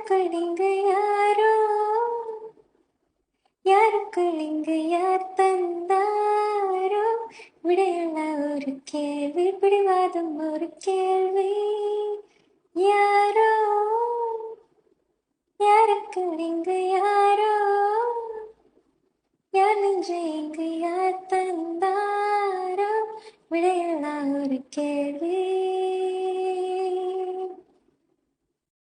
யாருக்குள் இங்கு யாரோ, யாருக்குள் இங்கு யார் தந்தாரோ, விடையெல்லாம் ஒரு கேள்வி, பிடிவாதம் ஒரு கேள்வி. யாரோ, யாருக்குள் இங்கு யாரோ, யார் நெஞ்சை இங்கு யார் தந்தாரோ, விடையெல்லாம் ஒரு கேள்வி,